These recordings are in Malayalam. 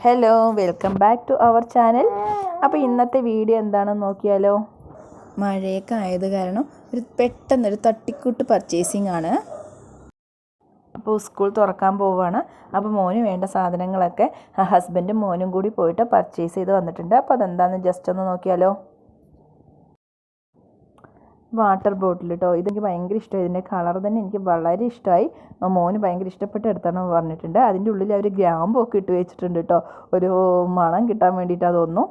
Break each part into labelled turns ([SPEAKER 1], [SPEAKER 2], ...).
[SPEAKER 1] Hello, welcome back to our channel. അപ്പോൾ ഇന്നത്തെ വീഡിയോ എന്താണെന്ന് നോക്കിയാലോ. മഴയൊക്കെ ആയത് കാരണം പെട്ടെന്നൊരു തട്ടിക്കൂട്ട് പർച്ചേസിങ് ആണ്. അപ്പോൾ സ്കൂൾ തുറക്കാൻ പോവുകയാണ്. അപ്പോൾ മോന് വേണ്ട സാധനങ്ങളൊക്കെ ഹസ്ബൻഡും മോനും കൂടി പോയിട്ട് പർച്ചേസ് ചെയ്ത് വന്നിട്ടുണ്ട്. അപ്പോൾ അതെന്താണെന്ന് ജസ്റ്റ് ഒന്ന് നോക്കിയാലോ. വാട്ടർ ബോട്ടിൽ കേട്ടോ, ഇതെനിക്ക് ഭയങ്കര ഇഷ്ടമായി. ഇതിൻ്റെ കളർ തന്നെ എനിക്ക് വളരെ ഇഷ്ടമായി. മോന് ഭയങ്കര ഇഷ്ടപ്പെട്ട് എടുത്താണെന്ന് പറഞ്ഞിട്ടുണ്ട്. അതിൻ്റെ ഉള്ളിൽ അവർ ഗ്രാമ്പൊക്കെ ഇട്ട് വെച്ചിട്ടുണ്ട് കേട്ടോ, ഒരു മണം കിട്ടാൻ വേണ്ടിയിട്ട് അതൊന്നും.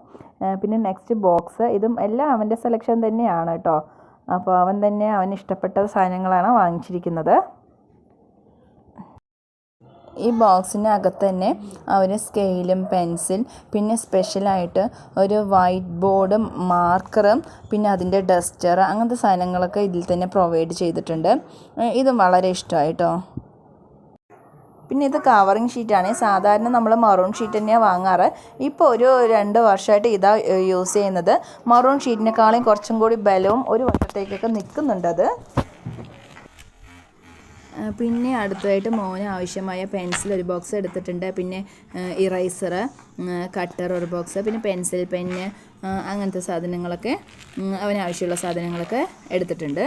[SPEAKER 1] പിന്നെ നെക്സ്റ്റ് ബോക്സ്, ഇതും എല്ലാം അവൻ്റെ സെലക്ഷൻ തന്നെയാണ് കേട്ടോ. അപ്പോൾ അവന് ഇഷ്ടപ്പെട്ട സാധനങ്ങളാണ് വാങ്ങിച്ചിരിക്കുന്നത്. ഈ ബോക്സിനകത്ത് തന്നെ അവന് സ്കെയിലും പെൻസിൽ, പിന്നെ സ്പെഷ്യലായിട്ട് ഒരു വൈറ്റ് ബോർഡും മാർക്കറും പിന്നെ അതിൻ്റെ ഡസ്റ്റർ, അങ്ങനത്തെ സാധനങ്ങളൊക്കെ ഇതിൽ തന്നെ പ്രൊവൈഡ് ചെയ്തിട്ടുണ്ട്. ഇതും വളരെ ഇഷ്ടമായി കേട്ടോ. പിന്നെ ഇത് കവറിങ് ഷീറ്റാണ്. സാധാരണ നമ്മൾ മറൂൺ ഷീറ്റ് തന്നെയാണ് വാങ്ങാറ്. ഇപ്പോൾ ഒരു 2 വർഷമായിട്ട് ഇതാ യൂസ് ചെയ്യുന്നത്. മറൂൺ ഷീറ്റിനേക്കാളും കുറച്ചും കൂടി ബലവും ഒരു വർഷത്തേക്കൊക്കെ നിൽക്കുന്നുണ്ട് അത്. പിന്നെ അടുത്തതായിട്ട് മോന് ആവശ്യമായ പെൻസിൽ ഒരു ബോക്സ് എടുത്തിട്ടുണ്ട്. പിന്നെ ഇറൈസർ, കട്ടർ ഒരു ബോക്സ്, പിന്നെ പെൻസിൽ, പെന്ന്, അങ്ങനത്തെ സാധനങ്ങളൊക്കെ അവന് ആവശ്യമുള്ള സാധനങ്ങളൊക്കെ എടുത്തിട്ടുണ്ട്.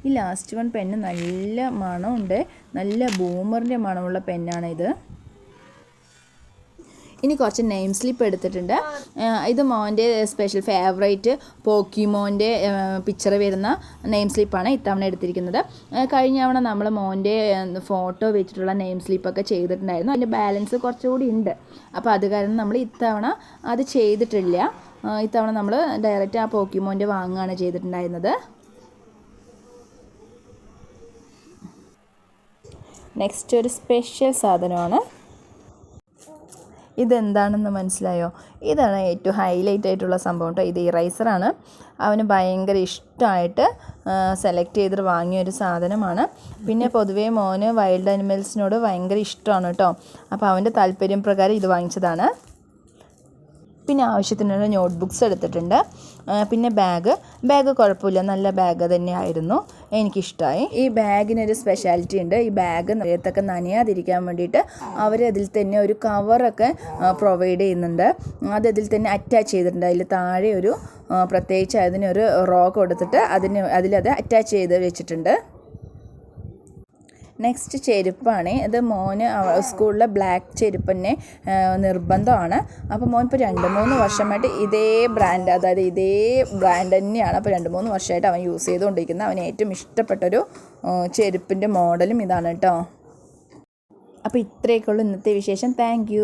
[SPEAKER 1] ഈ ലാസ്റ്റ് വൺ പെന്ന് നല്ല മണമുണ്ട്, നല്ല ബൂമറിൻ്റെ മണമുള്ള പെന്നാണ് ഇത്. ഇനി കുറച്ച് നെയിം സ്ലിപ്പ് എടുത്തിട്ടുണ്ട്. ഇത് മോൻ്റെ സ്പെഷ്യൽ ഫേവറേറ്റ് പോക്കിമോൻ്റെ പിക്ചർ വരുന്ന നെയിം സ്ലിപ്പാണ് ഇത്തവണ എടുത്തിരിക്കുന്നത്. കഴിഞ്ഞ തവണ നമ്മൾ മോൻ്റെ ഫോട്ടോ വെച്ചിട്ടുള്ള നെയിം സ്ലിപ്പൊക്കെ ചെയ്തിട്ടുണ്ടായിരുന്നു. അതിൻ്റെ ബാലൻസ് കുറച്ചുകൂടി ഉണ്ട്. അപ്പോൾ അത് കാരണം നമ്മൾ ഇത്തവണ അത് ചെയ്തിട്ടില്ല. ഇത്തവണ നമ്മൾ ഡയറക്റ്റ് ആ പോക്കിമോൻ്റെ വാങ്ങുകയാണ് ചെയ്തിട്ടുണ്ടായിരുന്നത്. നെക്സ്റ്റ് ഒരു സ്പെഷ്യൽ സാധനമാണ്. ഇതെന്താണെന്ന് മനസ്സിലായോ? ഇതാണ് ഏറ്റവും ഹൈലൈറ്റ് ആയിട്ടുള്ള സംഭവം കേട്ടോ. ഇത് ഇറൈസറാണ്. അവന് ഭയങ്കര ഇഷ്ടമായിട്ട് സെലക്ട് ചെയ്തിട്ട് വാങ്ങിയൊരു സാധനമാണ്. പിന്നെ പൊതുവേ മോന് വൈൽഡ് അനിമൽസിനോട് ഭയങ്കര ഇഷ്ടമാണ് കേട്ടോ. അപ്പോൾ അവൻ്റെ താല്പര്യം പ്രകാരം ഇത് വാങ്ങിച്ചതാണ്. പിന്നെ ആവശ്യത്തിനുള്ള നോട്ട് ബുക്സ് എടുത്തിട്ടുണ്ട്. പിന്നെ ബാഗ് കുഴപ്പമില്ല, നല്ല ബാഗ് തന്നെയായിരുന്നു, എനിക്കിഷ്ടമായി. ഈ ബാഗിനൊരു സ്പെഷ്യാലിറ്റി ഉണ്ട്. ഈ ബാഗ് നിറയത്തൊക്കെ നനയാതിരിക്കാൻ വേണ്ടിയിട്ട് അവർ അതിൽ തന്നെ ഒരു കവറൊക്കെ പ്രൊവൈഡ് ചെയ്യുന്നുണ്ട്. അതിൽ തന്നെ അറ്റാച്ച് ചെയ്തിട്ടുണ്ട്. അതിൽ താഴെ ഒരു പ്രത്യേകിച്ച് അതിനൊരു റോ കൊടുത്തിട്ട് അതിലത് അറ്റാച്ച് ചെയ്ത് വെച്ചിട്ടുണ്ട്. നെക്സ്റ്റ് ചെരുപ്പാണ്. ഇത് മോന് സ്കൂളിലെ ബ്ലാക്ക് ചെരുപ്പ് തന്നെ നിർബന്ധമാണ്. അപ്പോൾ മോൻ ഇപ്പോൾ 2-3 വർഷമായിട്ട് ഇതേ ബ്രാൻഡ്, അതായത് ഇതേ ബ്രാൻഡ് തന്നെയാണ് അപ്പോൾ 2-3 വർഷമായിട്ട് അവൻ യൂസ് ചെയ്തുകൊണ്ടിരിക്കുന്നത്. അവന് ഏറ്റവും ഇഷ്ടപ്പെട്ടൊരു ചെരുപ്പിൻ്റെ മോഡലും ഇതാണ് കേട്ടോ. അപ്പോൾ ഇത്രയൊക്കെയുള്ളൂ ഇന്നത്തെ വിശേഷം. Thank you.